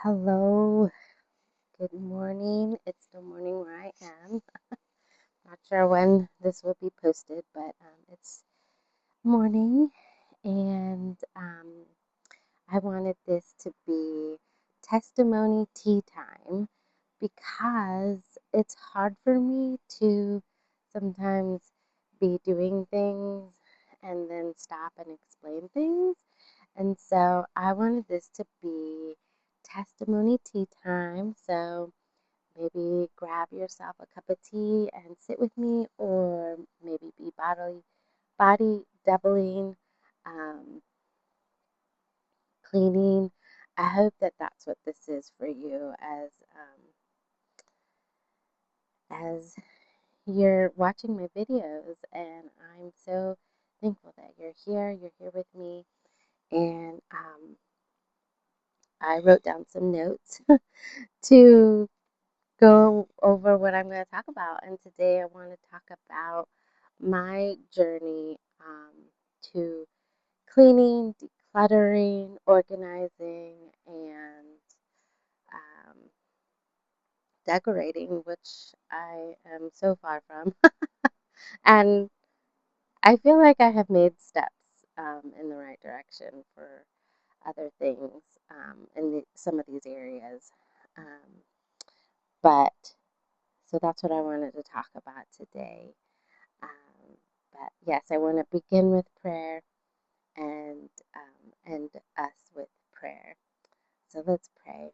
Hello, good morning. It's still morning where I am. Not sure when this will be posted, but it's morning, and I wanted this to be testimony tea time because it's hard for me to sometimes be doing things and then stop and explain things. And so I wanted this to be testimony tea time. So maybe grab yourself a cup of tea and sit with me, or maybe be body doubling, um, cleaning. I hope that that's what this is for you as you're watching my videos, and I'm so thankful that you're here. You're here with me, and I wrote down some notes to go over what I'm going to talk about. And today I want to talk about my journey to cleaning, decluttering, organizing, and um, decorating, which I am so far from. And I feel like I have made steps in the right direction for other things in some of these areas. Um, but so that's what I wanted to talk about today. Um, but yes, I want to begin with prayer and end us with prayer. So let's pray.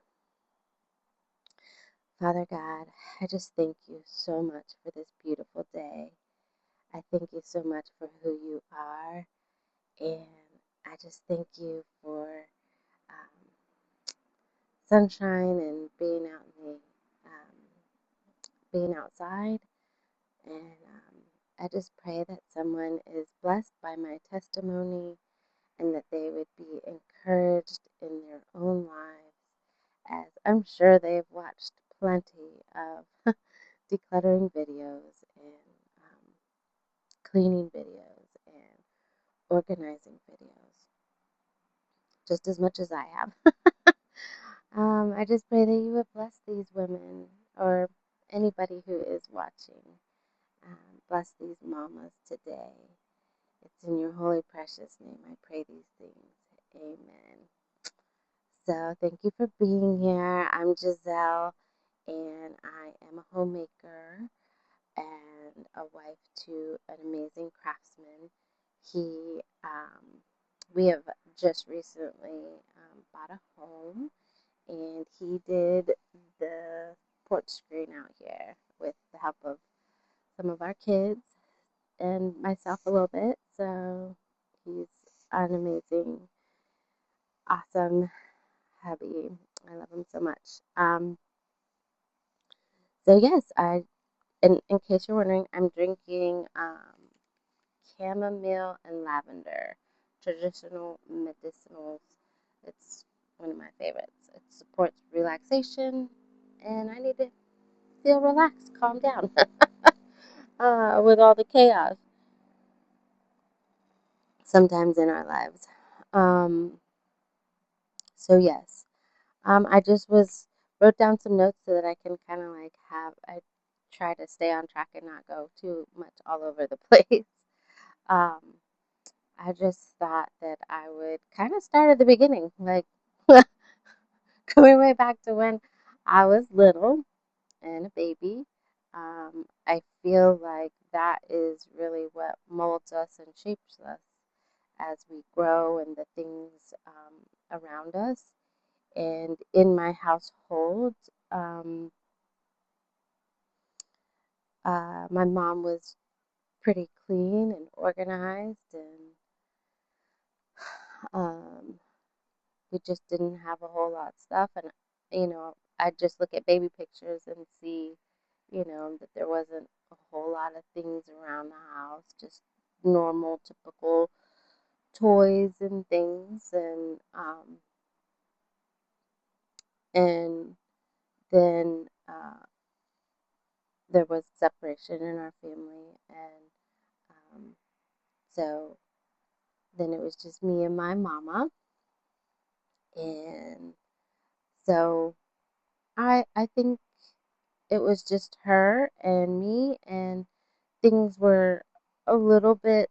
Father God, I just thank you so much for this beautiful day. I thank you so much for who you are. And I just thank you for um, sunshine and being out in being outside. And I just pray that someone is blessed by my testimony and that they would be encouraged in their own lives, as I'm sure they've watched plenty of decluttering videos and cleaning videos and organizing videos, just as much as I have. I just pray that you would bless these women or anybody who is watching. Bless these mamas today. It's in your holy, precious name I pray these things. Amen. So, thank you for being here. I'm Giselle, and I am a homemaker and a wife to an amazing craftsman. He, we have just recently bought a home, and he did the porch screen out here with the help of some of our kids and myself a little bit. So he's an amazing, awesome hubby. I love him so much. So yes, in case you're wondering, I'm drinking chamomile and lavender, traditional medicinals. It's one of my favorites. It supports relaxation, and I need to feel relaxed, calm down with all the chaos sometimes in our lives. Um, so yes, I just wrote down some notes so that I can kind of like I try to stay on track and not go too much all over the place. Um, I just thought that I would kind of start at the beginning, like going way back to when I was little and a baby. I feel like that is really what molds us and shapes us as we grow and the things around us. And in my household, um, my mom was pretty clean and organized, and um, we just didn't have a whole lot of stuff. And I just look at baby pictures and see, that there wasn't a whole lot of things around the house, just normal, typical toys and things, and then there was separation in our family, and so then it was just me and my mama, and So I think it was just her and me, and things were a little bit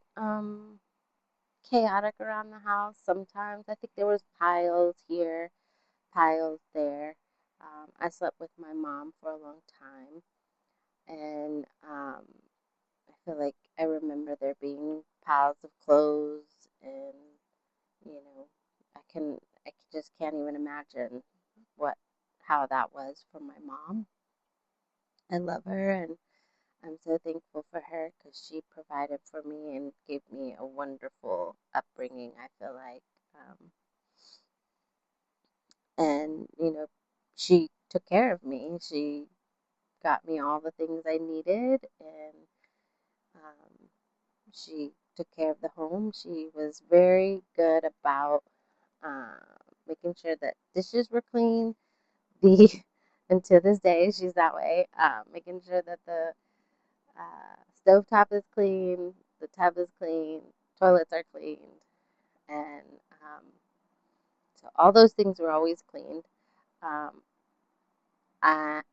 chaotic around the house sometimes. I think there was piles here, piles there. I slept with my mom for a long time, and I feel like I remember there being piles of clothes, and you know, I just can't even imagine what how that was for my mom. I love her, and I'm so thankful for her because she provided for me and gave me a wonderful upbringing, I feel like. And, she took care of me. She got me all the things I needed, and um, she took care of the home. She was very good about uh, making sure that dishes were clean. The and to this day, she's that way. Making sure that the stovetop is clean, the tub is clean, toilets are cleaned, and so all those things were always cleaned. Um,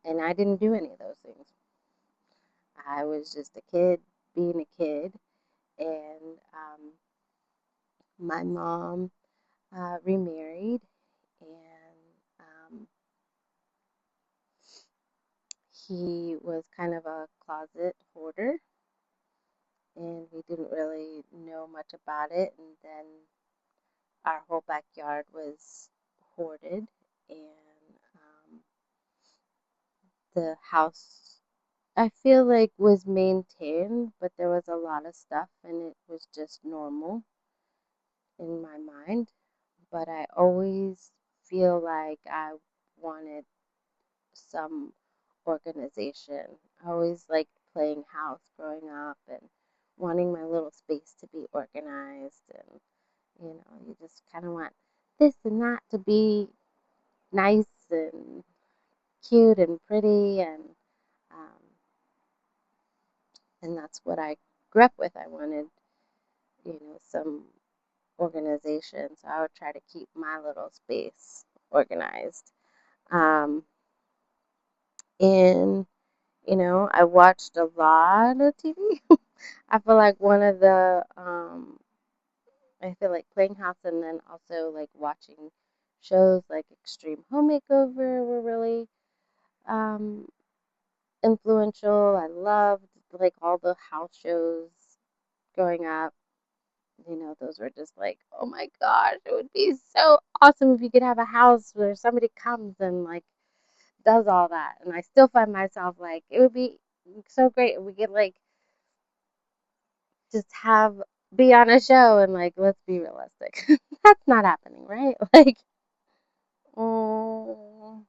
and I didn't do any of those things. I was just a kid being a kid, and my mom remarried, and he was kind of a closet hoarder, and we didn't really know much about it. And then our whole backyard was hoarded, and the house, I feel like, was maintained, but there was a lot of stuff, and it was just normal in my mind. But I always feel like I wanted some organization. I always liked playing house growing up and wanting my little space to be organized. And, you just kind of want this and that to be nice and cute and pretty. Um, and that's what I grew up with. I wanted, some organization. So I would try to keep my little space organized. Um, and I watched a lot of TV. I feel like I feel like playing house, and then also like watching shows like Extreme Home Makeover were really um, influential. I loved like all the house shows growing up. Those were just like, oh my gosh, it would be so awesome if you could have a house where somebody comes and like does all that. And I still find myself like, it would be so great if we could like just have be on a show and like, let's be realistic. That's not happening, right? Like, mm,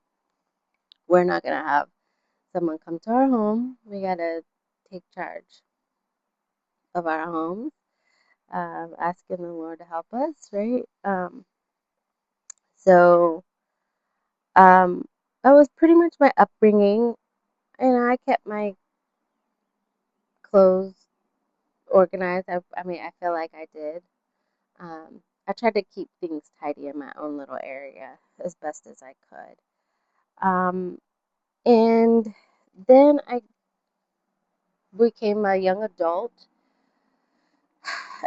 we're not gonna have someone come to our home. We gotta take charge of our homes, asking the Lord to help us, right? So that was pretty much my upbringing, and I kept my clothes organized. I mean, I feel like I did. I tried to keep things tidy in my own little area as best as I could. And then I became a young adult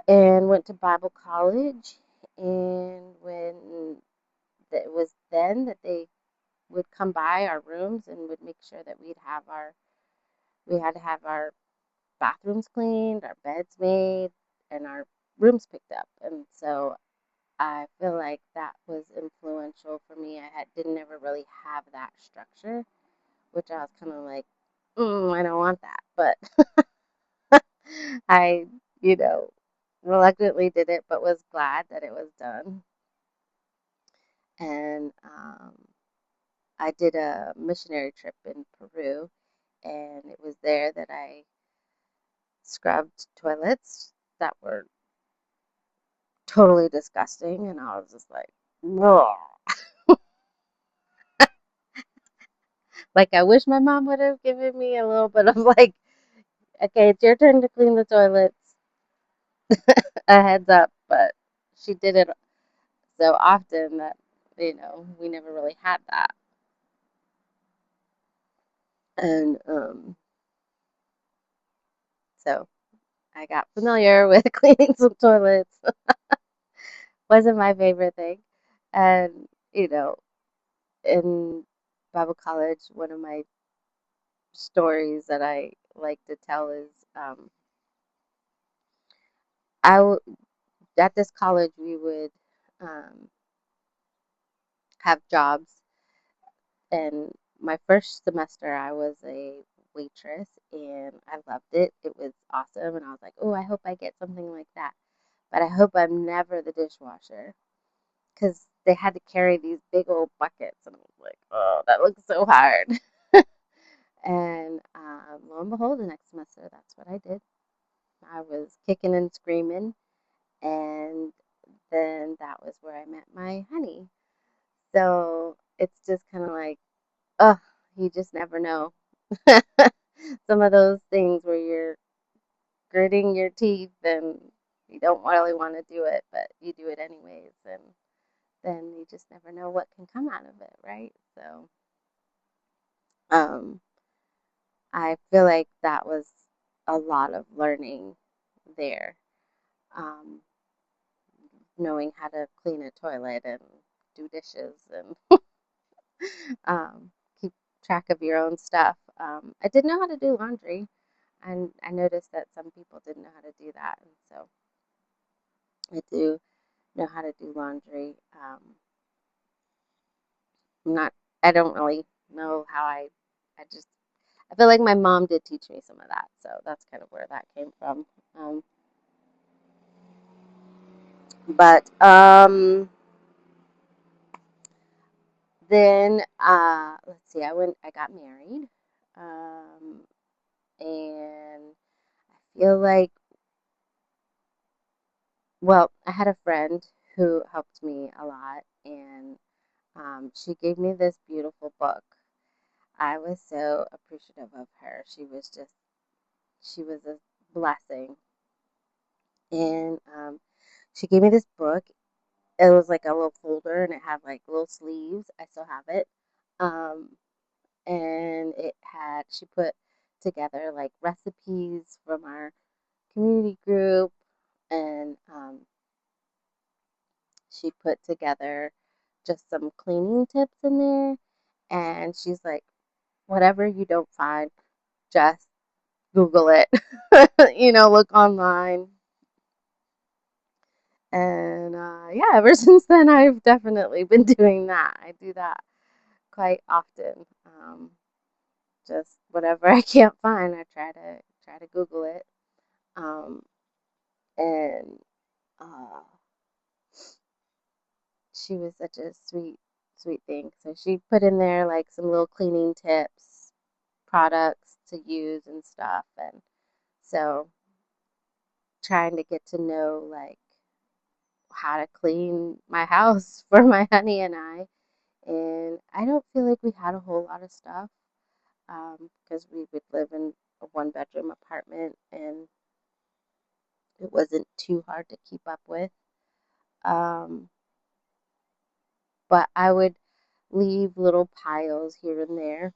and went to Bible college. And when it was then that they would come by our rooms and would make sure that we had to have our bathrooms cleaned, our beds made, and our rooms picked up. And so I feel like that was influential for me. Didn't ever really have that structure, which I was kind of like, I don't want that. But I, you know, reluctantly did it, but was glad that it was done. And I did a missionary trip in Peru, and it was there that I scrubbed toilets that were totally disgusting, and I was just like, whoa. Like, I wish my mom would have given me a little bit of like, okay, it's your turn to clean the toilets, a heads up, but she did it so often that We never really had that. And so I got familiar with cleaning some toilets. Wasn't my favorite thing. And, in Bible college, one of my stories that I like to tell is I w- at this college we would um, have jobs, and my first semester I was a waitress and I loved it. It was awesome, and I was like, oh, I hope I get something like that, but I hope I'm never the dishwasher because they had to carry these big old buckets, and I was like, oh, that looks so hard. And lo and behold, the next semester, that's what I did. I was kicking and screaming, and then that was where I met my honey. So it's just kind of like, oh, you just never know. Some of those things where you're gritting your teeth and you don't really want to do it, but you do it anyways, and then you just never know what can come out of it, right? So, um, I feel like that was a lot of learning there. Um, Knowing how to clean a toilet and do dishes and keep track of your own stuff. I didn't know how to do laundry, and I noticed that some people didn't know how to do that, and so I do know how to do laundry. I'm not, I don't really know how I just, I feel like my mom did teach me some of that, so that's kind of where that came from. Um, but then let's see, I got married, um, and I feel like, well, I had a friend who helped me a lot, and she gave me this beautiful book. I was so appreciative of her. She was a blessing. And she gave me this book. It was like a little folder and it had like little sleeves. I still have it. Um, and she put together like recipes from our community group, and she put together just some cleaning tips in there. And she's like, whatever you don't find, just Google it, look online. And yeah, ever since then, I've definitely been doing that. I do that quite often. Just whatever I can't find, I try to Google it. Um, and uh, she was such a sweet thing. So she put in there like some little cleaning tips, products to use and stuff. And so trying to get to know like how to clean my house for my honey and I. And I don't feel like we had a whole lot of stuff, because we would live in a one-bedroom apartment and it wasn't too hard to keep up with. Um, but I would leave little piles here and there,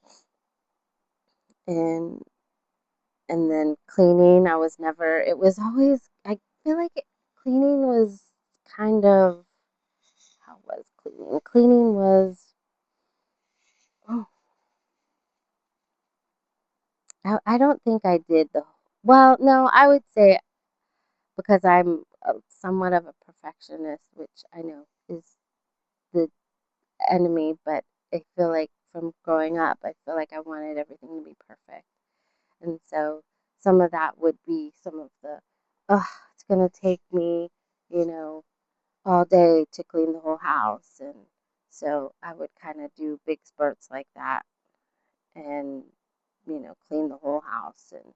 and then cleaning. I was never. It was always. I feel like cleaning was kind of, how was cleaning? Cleaning was. Oh, I don't think I did the. Well, no, I would say, because I'm somewhat of a perfectionist, which I know is the enemy, but I feel like from growing up, I feel like I wanted everything to be perfect. And so some of that would be some of the, oh, it's going to take me, you know, all day to clean the whole house. And so I would kind of do big spurts like that and, clean the whole house, and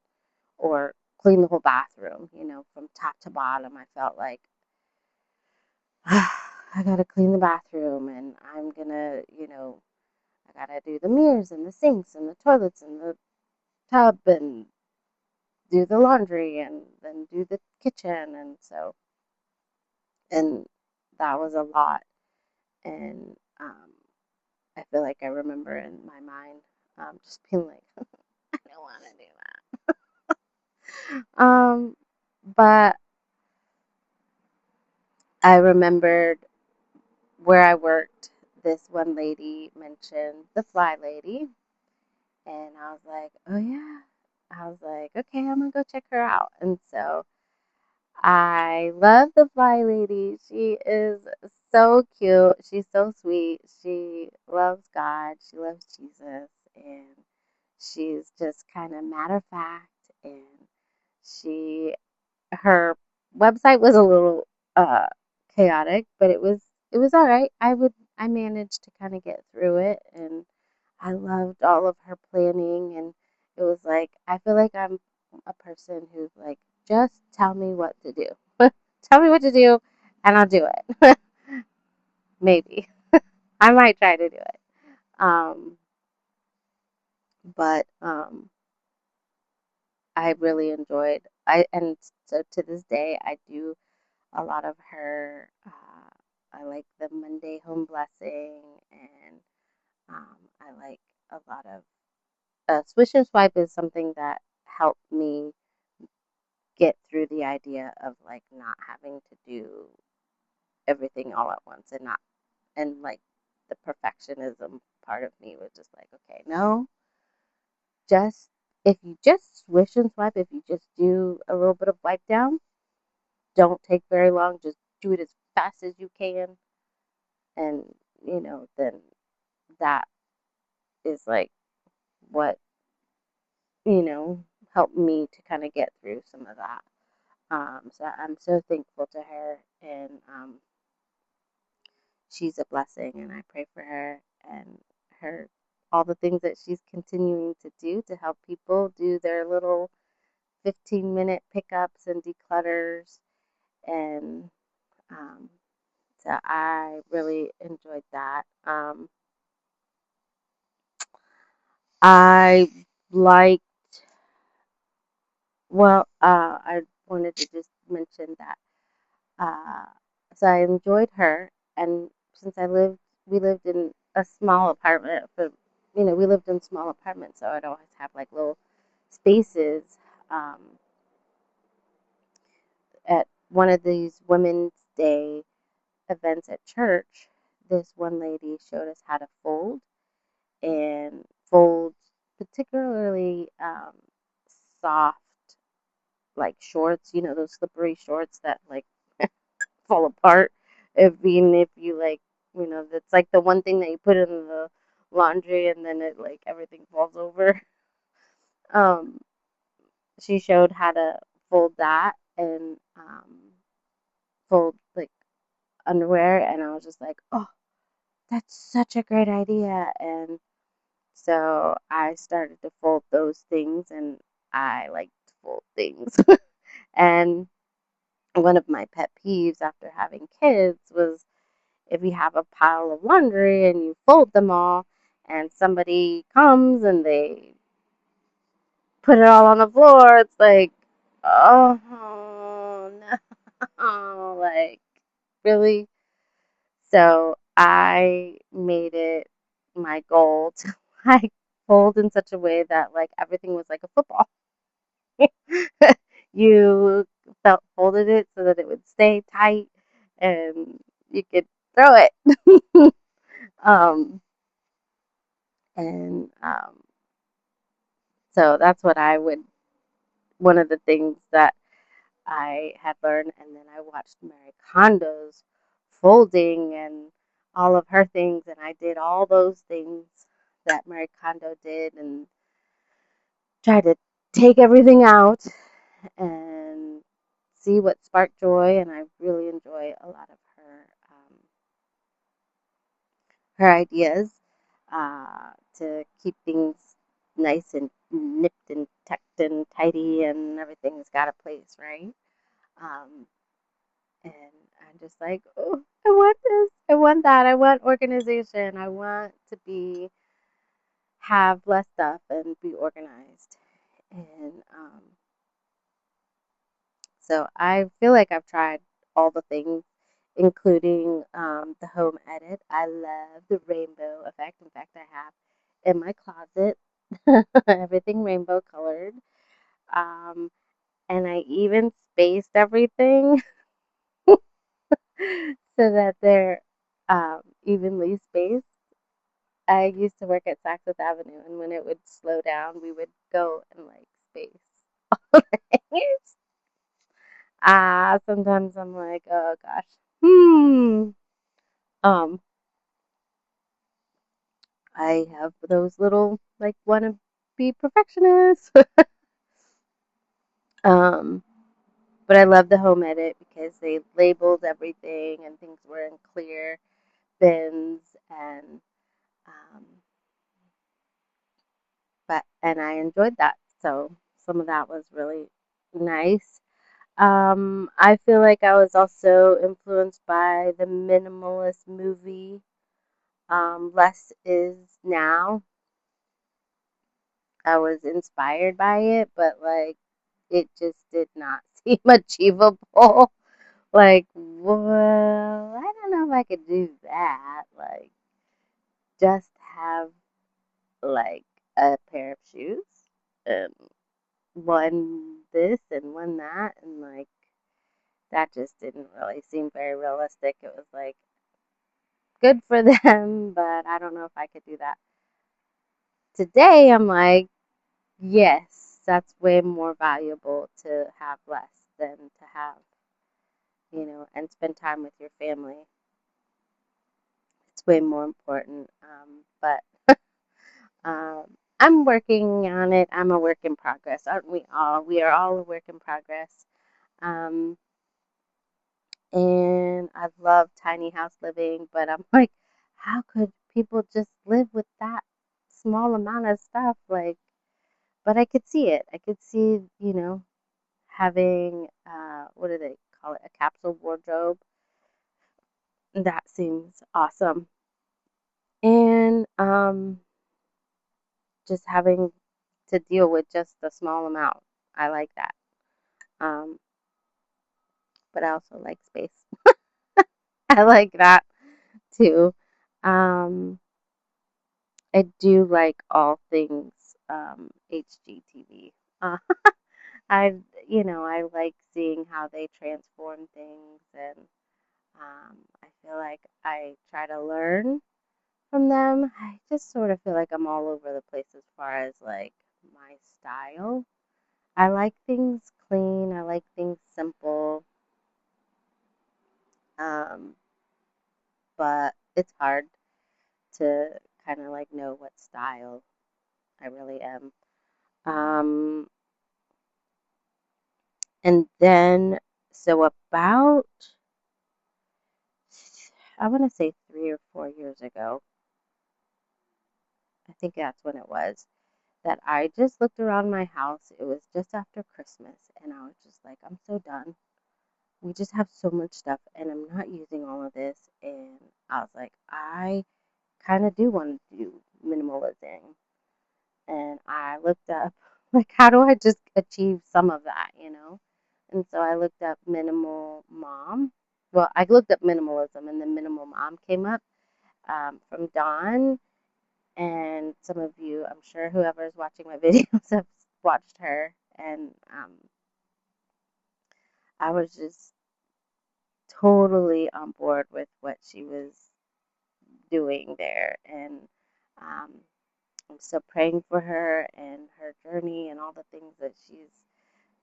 or clean the whole bathroom, from top to bottom. I felt like, I gotta clean the bathroom, and I'm gonna, I gotta do the mirrors and the sinks and the toilets and the tub, and do the laundry, and then do the kitchen. And that was a lot. And um, I feel like I remember in my mind just being like, I don't want to do that. But I remembered where I worked, this one lady mentioned the fly lady, and I was like, oh yeah. I was like, okay, I'm gonna go check her out. And so I love the fly lady. She is so cute. She's so sweet. She loves God. She loves Jesus. And she's just kind of matter of fact. And she her website was a little uh chaotic, but it was all right. I managed to kind of get through it, and I loved all of her planning. And it was like I feel like I'm a person who's like, just tell me what to do. Tell me what to do and I'll do it. Maybe. I might try to do it. Um but I really enjoyed I and so to this day I do a lot of her. I like the Monday home blessing, and I like a lot of Swish and Swipe is something that helped me get through the idea of like not having to do everything all at once, and not and like the perfectionism part of me was just like, okay, no, just if you just Swish and Swipe, if you just do a little bit of wipe down, don't take very long. Just do it as fast as you can, and then that is like what you know helped me to kind of get through some of that. So I'm so thankful to her, and she's a blessing, and I pray for her and her all the things that she's continuing to do to help people do their little 15-minute pickups and declutters. And um, so I really enjoyed that. I like Well, I wanted to just mention that. Uh, so I enjoyed her, and since we lived in a small apartment. We lived in small apartments, so I'd always have like little spaces. Um, at one of these Women's Day events at church, this one lady showed us how to fold particularly soft like shorts, those slippery shorts that like fall apart if you like, that's like the one thing that you put in the laundry and then it like everything falls over. Um, she showed how to fold that and fold like underwear, and I was just like, oh, that's such a great idea. And so I started to fold those things, and I like to fold things. And one of my pet peeves after having kids was if you have a pile of laundry and you fold them all and somebody comes and they put it all on the floor, it's like, oh no, like, really? So I made it my goal to like fold in such a way that like everything was like a football. You folded it so that it would stay tight and you could throw it. um, and so that's one of the things that I had learned. And then I watched Mary Kondo's folding and all of her things, and I did all those things that Mary Kondo did and tried to take everything out and see what sparked joy. And I really enjoy a lot of her ideas to keep things nice and nipped and tucked and tidy, and everything's got a place, right? Um, and I'm just like, oh, I want this, I want that, I want organization, I want to be have less stuff and be organized. And so I feel like I've tried all the things. including the home edit. I love the rainbow effect. In fact, I have in my closet everything rainbow colored. Um, and I even spaced everything so that they're evenly spaced. I used to work at Saks Avenue, and when it would slow down, we would go and like space things. Sometimes I'm like, oh gosh, hmm. Um, I have those little like wanna be perfectionists. um, but I love the home edit because they labeled everything and things were in clear bins and um, and I enjoyed that. So some of that was really nice. I feel like I was also influenced by the minimalist movie, Less Is Now. I was inspired by it, but like it just did not seem achievable. Like, well, I don't know if I could do that. Like, just have like a pair of shoes and one this and one that, and like that just didn't really seem very realistic. It was like good for them, but I don't know if I could do that. Today, I'm like, yes, that's way more valuable to have less than to have, and spend time with your family. It's way more important. But I'm working on it. I'm a work in progress, aren't we all? We are all a work in progress. Um, and I love tiny house living, but I'm like, how could people just live with that small amount of stuff? Like, but I could see it. I could see, having what do they call it? A capsule wardrobe. That seems awesome. And just having to deal with just a small amount. I like that. Um, but I also like space. I like that too. Um, I do like all things HGTV. Uh, I, I like seeing how they transform things, and I feel like I try to learn from them. I just sort of feel like I'm all over the place as far as like my style. I like things clean. I like things simple. Um, but it's hard to kind of like know what style I really am. Um, and then, so about, I want to say 3 or 4 years ago, I think that's when it was, that I just looked around my house. It was just after Christmas, and I was just like, I'm so done. We just have so much stuff, and I'm not using all of this. And I was like, I kind of do want to do minimalism. And I looked up, like, how do I just achieve some of that? And so I looked up minimal mom. Well, I looked up minimalism, and then minimal mom came up from Dawn. And some of you, I'm sure whoever's watching my videos have watched her. And I was just totally on board with what she was doing there. And um, I'm still praying for her and her journey and all the things that she's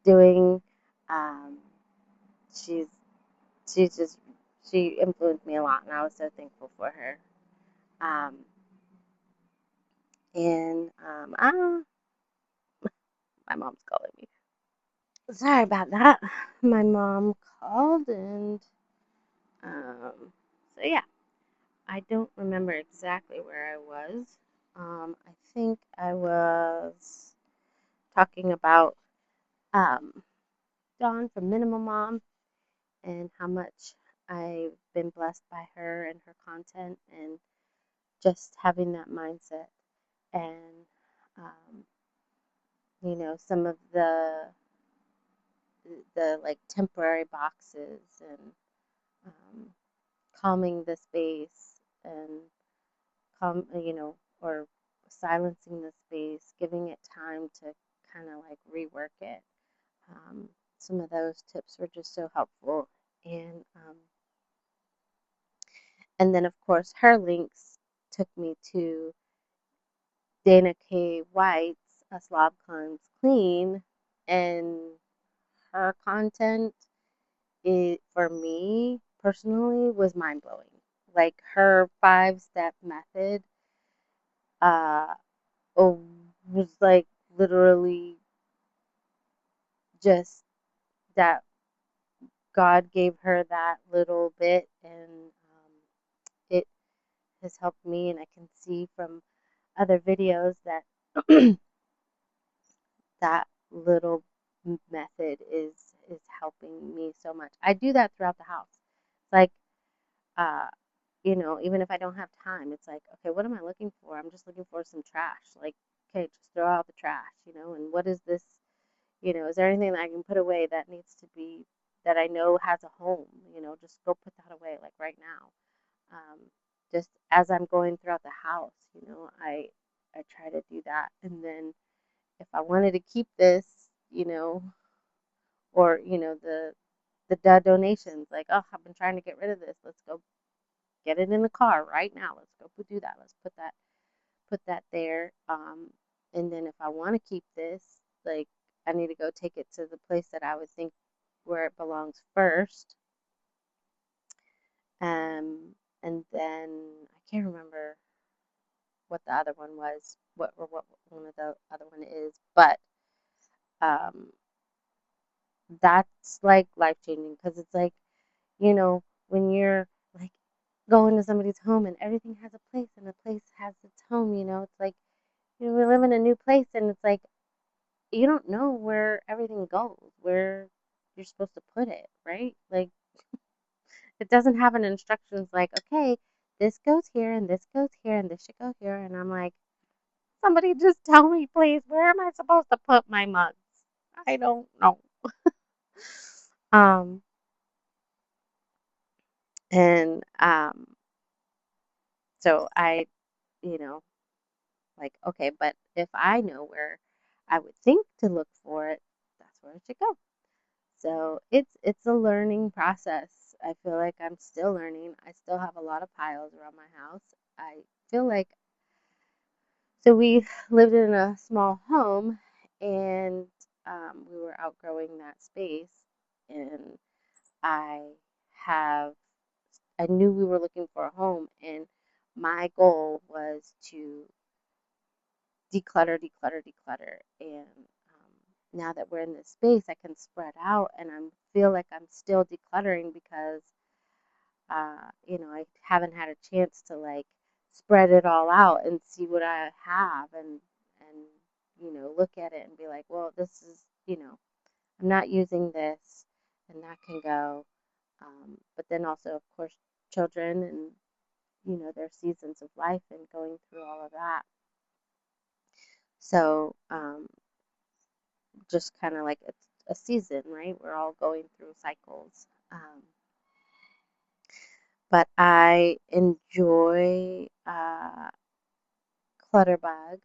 doing. Um, she's she's just she influenced me a lot, and I was so thankful for her. Um, and my mom's calling me. Sorry about that. My mom called, and so yeah, I don't remember exactly where I was. I think I was talking about um, Dawn from Minimum Mom and how much I've been blessed by her and her content and just having that mindset and some of the like temporary boxes and calming the space and or silencing the space, giving it time to kind of like rework it. Um, some of those tips were just so helpful. And then, of course, her links took me to Dana K. White's A Slob Comes Clean, and her content, for me personally, was mind blowing. Like her 5-step method uh, was like literally just that God gave her that little bit, and it has helped me. And I can see from other videos that that little method is helping me so much. I do that throughout the house. Like, uh, even if I don't have time, it's like, okay, what am I looking for? I'm just looking for some trash. Like, okay, just throw out the trash, and what is this? Is there anything that I can put away that needs to be, that I know has a home? Just go put that away, like right now. Just as I'm going throughout the house, I try to do that. And then if I wanted to keep this, you know, or the donations, like, oh, I've been trying to get rid of this. Let's go get it in the car right now. Let's go do that. Let's put that there. And then if I want to keep this, like, I need to go take it to the place that I would think where it belongs first. And then I can't remember what the other one was, what one of the other one is, but um, that's like life changing, because it's like, when you're like going to somebody's home and everything has a place and the place has its home, it's like, we live in a new place, and it's like you don't know where everything goes, where you're supposed to put it, right? Like, it doesn't have an instructions like, okay, this goes here and this goes here and this should go here. And I'm like, somebody just tell me, please, where am I supposed to put my mugs? I don't know. Um, and so you know, like, okay, but if I know where I would think to look for it, that's where it should go. So it's a learning process. I feel like I'm still learning. I still have a lot of piles around my house. I feel like, so we lived in a small home, and we were outgrowing that space, and I have I knew we were looking for a home, and my goal was to declutter, declutter, declutter. And now that we're in this space, I can spread out, and I feel like I'm still decluttering because, I haven't had a chance to like spread it all out and see what I have, and look at it and be like, well, this is, I'm not using this, and that can go. But then also, of course, children and their seasons of life and going through all of that. So just kind of like it's a season, right? We're all going through cycles. But I enjoy Clutterbug,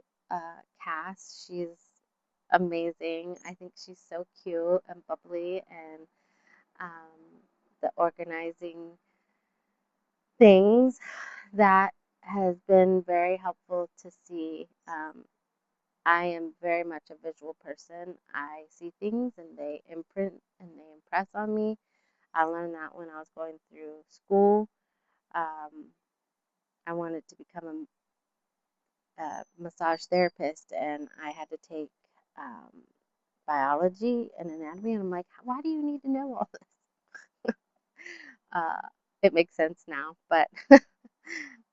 Cass. She's amazing. I think she's so cute and bubbly, and the organizing things, that has been very helpful to see. I am very much a visual person. I see things and they imprint and they impress on me. I learned that when I was going through school. Um, I wanted to become a massage therapist, and I had to take um, biology and anatomy. And I'm like, why do you need to know all this? Uh, it makes sense now, but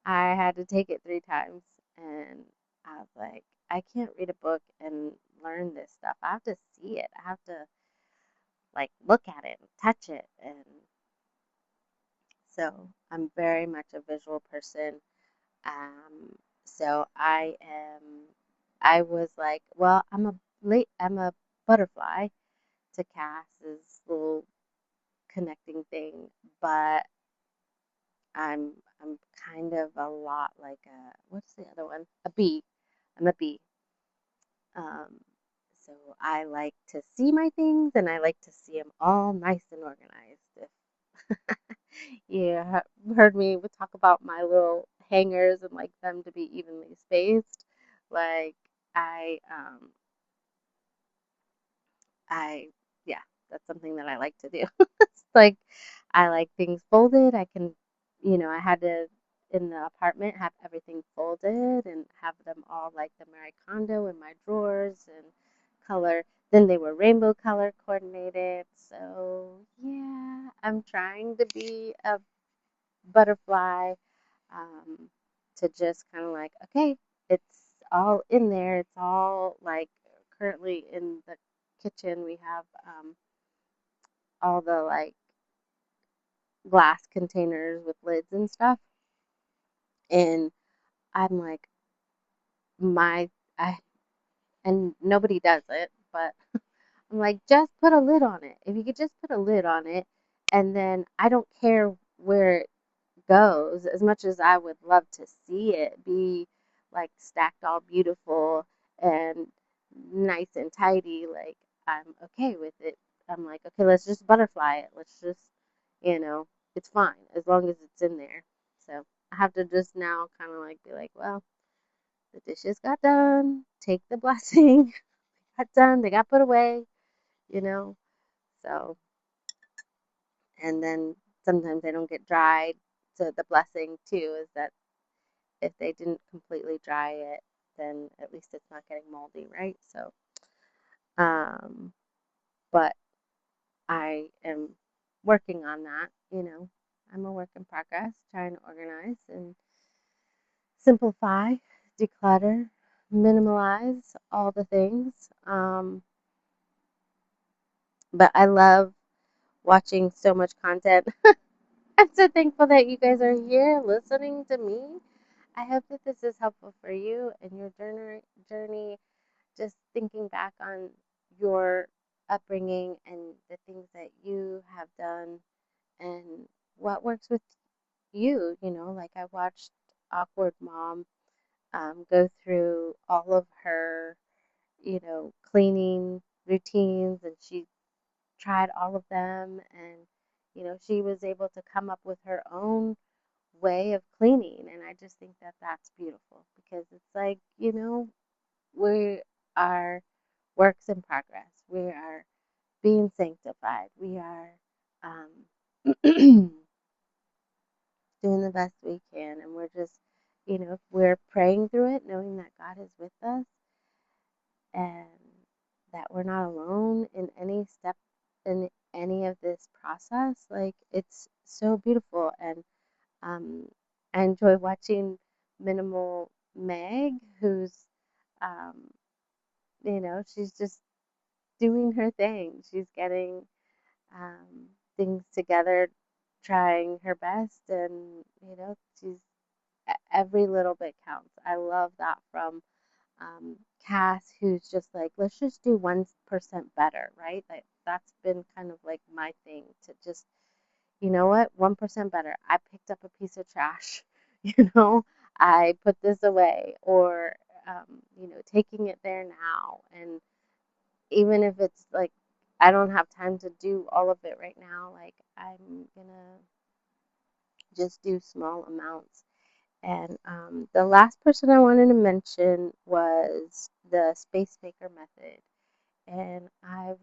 I had to take it 3 times, and I was like, I can't read a book and learn this stuff. I have to see it. I have to like look at it and touch it, and so I'm very much a visual person. Um, so I was like, well, I'm a butterfly to Cass's little connecting thing, but I'm I'm kind of a lot like a what's the other one? A bee. I'm a bee. Um, so I like to see my things and I like to see them all nice and organized. If you heard me talk about my little hangers and like them to be evenly spaced, like I um I yeah, that's something that I like to do. It's like I like things folded. I can, I had to in the apartment have everything folded and have them all like the Marie Kondo in my drawers and color. Then they were rainbow color coordinated. So yeah, I'm trying to be a butterfly, um, to just kind of like, okay, it's all in there. It's all like currently in the kitchen. We have all the like glass containers with lids and stuff. And I'm like, my, I, and nobody does it, but I'm like, just put a lid on it. If you could just put a lid on it, and then I don't care where it goes, as much as I would love to see it be like stacked all beautiful and nice and tidy, like I'm okay with it. I'm like, okay, let's just butterfly it. Let's just, you know, it's fine as long as it's in there. So I have to just now kind of like be like, well, the dishes got done. Take the blessing. Got done. They got put away, you know. So, and then sometimes they don't get dried. So the blessing too is that if they didn't completely dry it, then at least it's not getting moldy, right? So, um, but I am working on that, I'm a work in progress, trying to organize and simplify, declutter, minimalize all the things. But I love watching so much content. I'm so thankful that you guys are here listening to me. I hope that this is helpful for you and your journey, just thinking back on your upbringing and the things that you have done and what works with you. Like I watched Awkward Mom go through all of her, cleaning routines, and she tried all of them, and she was able to come up with her own way of cleaning. And I just think that that's beautiful, because it's like, we are works in progress. We are being sanctified. We are doing the best we can. And we're just, we're praying through it, knowing that God is with us and that we're not alone in any step in any of this process. Like, it's so beautiful. And um, I enjoy watching Minimal Meg, who's, um, she's just doing her thing. She's getting things together, trying her best, and she's every little bit counts. I love that from Cass, who's just like, let's just do 1% better, right? Like that's been kind of like my thing, to just, you know what, 1% better. I picked up a piece of trash, you know, I put this away, or taking it there now. And even if it's like I don't have time to do all of it right now, like I'm gonna just do small amounts. And the last person I wanted to mention was the Space Maker method. And I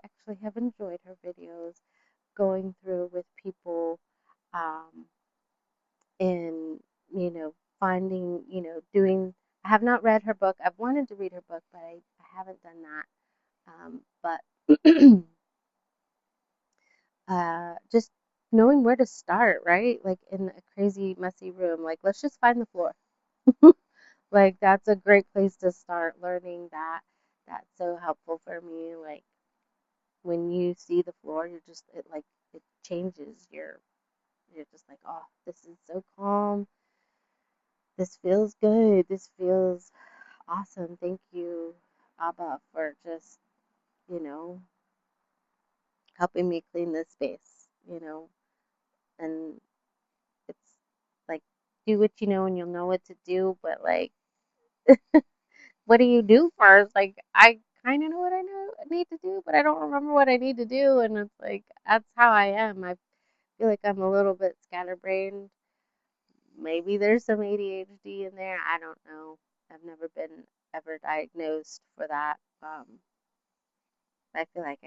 actually have enjoyed her videos, going through with people um, in, finding, I have not read her book. I've wanted to read her book, but I haven't done that. But just knowing where to start, right? Like in a crazy, messy room, like let's just find the floor. Like that's a great place to start learning that. That's so helpful for me. Like when you see the floor, it changes you're just like, oh, this is so calm. This feels good. This feels awesome. Thank you, Abba, for just, you know, helping me clean this space, and do what you know and you'll know what to do, but like, what do you do first? Like, I kind of know what I need to do, but I don't remember what I need to do, and it's like that's how I am. I feel like I'm a little bit scatterbrained. Maybe there's some ADHD in there. I don't know. I've never been ever diagnosed for that. I feel like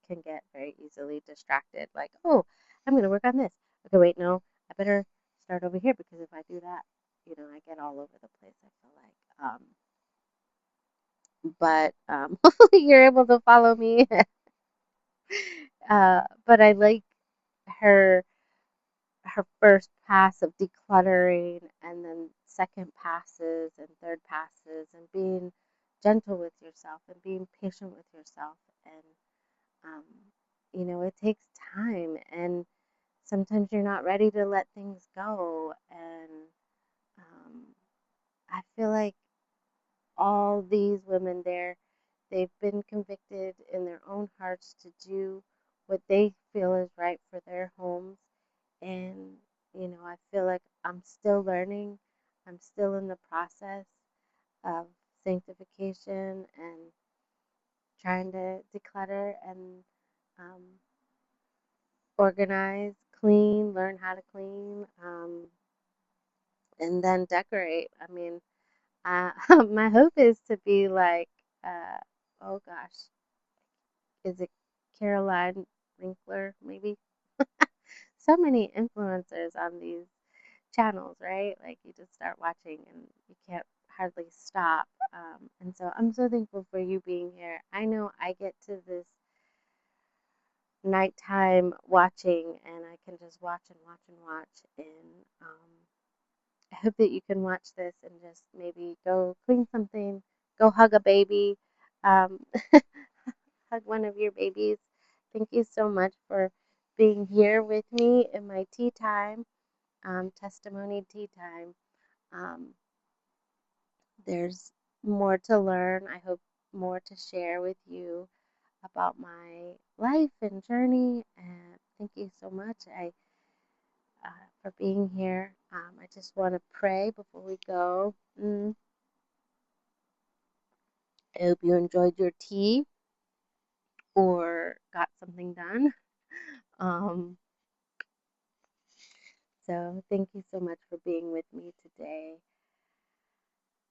can get very easily distracted. Like, oh, I'm gonna work on this. Okay, wait, no, I better start over here because if I do that, I get all over the place. I feel like, but hopefully you're able to follow me. But I like her her first pass of decluttering and then second passes and third passes and being gentle with yourself and being patient with yourself and um, it takes time and sometimes you're not ready to let things go and um, I feel like all these women they've been convicted in their own hearts to do what they feel is right for their homes and I feel like I'm still learning. I'm still in the process of sanctification and trying to declutter and um, organize, clean, learn how to clean, and then decorate. I mean, my hope is to be like, uh, oh gosh, is it Caroline Winkler? Maybe so many influencers on these channels, right? Like you just start watching and you can't hardly stop. And so I'm so thankful for you being here. I know I get to this nighttime watching and I can just watch and watch and watch. And I hope that you can watch this and just maybe go clean something, go hug a baby, um, hug one of your babies. Thank you so much for being here with me in my tea time, testimony tea time. Um, there's more to learn. I hope more to share with you about my life and journey. And thank you so much for being here. I just want to pray before we go. I hope you enjoyed your tea or got something done. Um, so thank you so much for being with me today.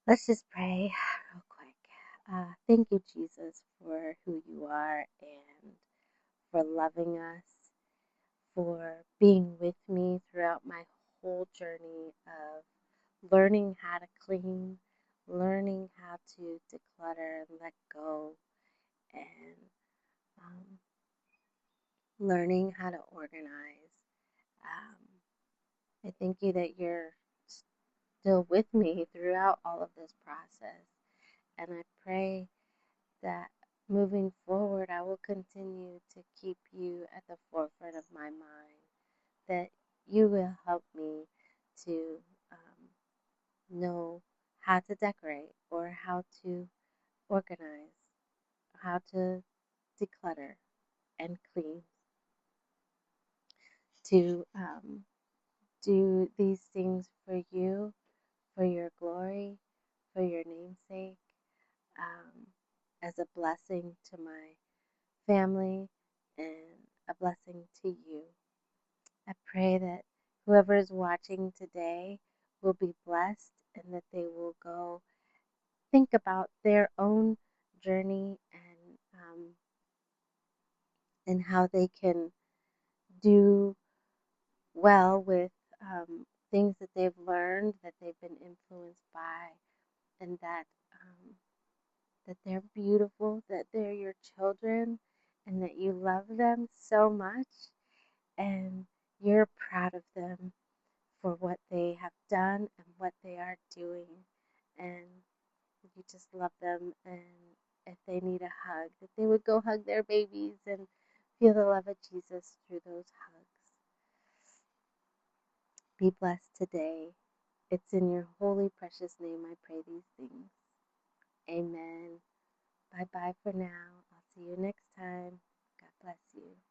Let's just pray real quick. Thank you, Jesus, for who you are and for loving us, for being with me throughout my whole journey of learning how to clean, learning how to declutter and let go, and um, learning how to organize. Um, I thank you that you're still with me throughout all of this process. And I pray that moving forward, I will continue to keep you at the forefront of my mind, that you will help me to know how to decorate or how to organize, how to declutter and clean, to do these things for you, for your glory, for your namesake, um, as a blessing to my family and a blessing to you. I pray that whoever is watching today will be blessed and that they will go think about their own journey and how they can do well with things that they've learned, that they've been influenced by, and that they're beautiful, that they're your children, and that you love them so much, and you're proud of them for what they have done and what they are doing, and you just love them. And if they need a hug, that they would go hug their babies and feel the love of Jesus through those hugs. Be blessed today. It's in your holy, precious name I pray these things. Amen. Bye bye for now. I'll see you next time. God bless you.